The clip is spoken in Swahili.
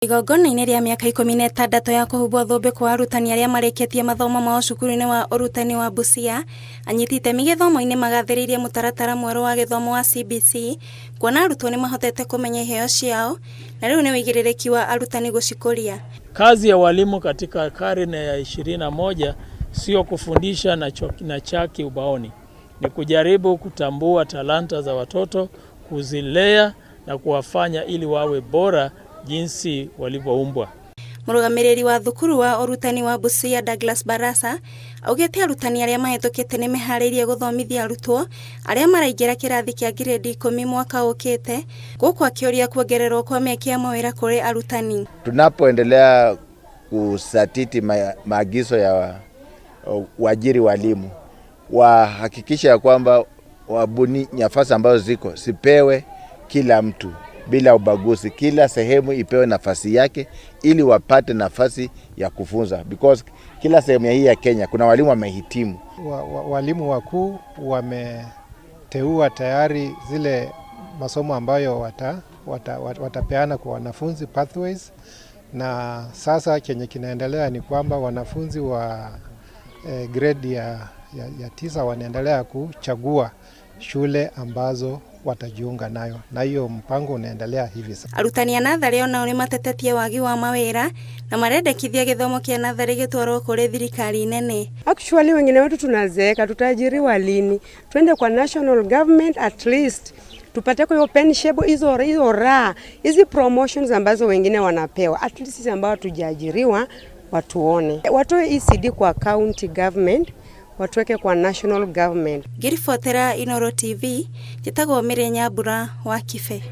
Igongona-inĩ rĩa mĩaka 16 ya kũhumbwo thũmbĩ kwa arutani arĩa marĩkĩtie mathomo mao cukuru-inĩ wa ũrutani wa Busia, anyiti itemi gĩthomo-inĩ magathĩrĩirie mũtaratara mwerũ wa gĩthomo wa CBC, kuona arutwo nĩ mahotete kũmenya iheo ciao, na rĩu nĩ wĩigĩrĩrĩki wa arutani gũcikũria. Kazi ya walimu katika karne ya 21 sio kufundisha na chaki ubaoni. Ni kujaribu kutambua talanta za watoto, kuzilea na kuwafanya ili wawe bora jinsi walivyoumbwa. Mũrũgamĩrĩri wa thukuru wa ũrutani wa Busia Douglas Barasa augĩte arutani arĩa mahĩtũkĩte nĩ meharĩirie gũthomithia arutwo arĩa maraingĩra kĩrathi kĩa grade 10 mwaka ũkĩte, gũkũ akĩũria kuongererwo kwa mĩeke ya mawĩra kũrĩ arutani. Tunapoendelea kusatiti maagizo ya uajiri walimu, wahakikisha ya kwamba wabuni nafasi ambazo ziko sipewe kila mtu bila ubaguzi, kila sehemu ipewe nafasi yake ili wapate nafasi ya kufunza, because kila sehemu hii ya Kenya kuna walimu wamehitimu. Walimu wakuu wameteua tayari zile masomo ambayo watapeana kwa wanafunzi, pathways, na sasa kenye kinaendelea ni kwamba wanafunzi wa grade ya 9 wanaendelea kuchagua shule ambazo watajiunga nayo, na hiyo mpango unaendelea hivi sasa. Arutani a natharĩ onao nĩ matetetie wagi wa mawĩra na marendekithia gĩthomo kĩa natharĩ gĩtwarwo kũrĩ thirikari nene. Actually wengine wetu tunazeeka, tutaajiriwa lini? Twende kwa national government at least tupate kwa penshable hizo raha, hizi promotions ambazo wengine wanapewa, at least ambao tujaajiriwa watuone. Watoe ECD kwa county government, watuweke kwa national government. Ngĩribotera Inooro TV, njĩtagwo Mĩrĩ Nyambura wa Kibe.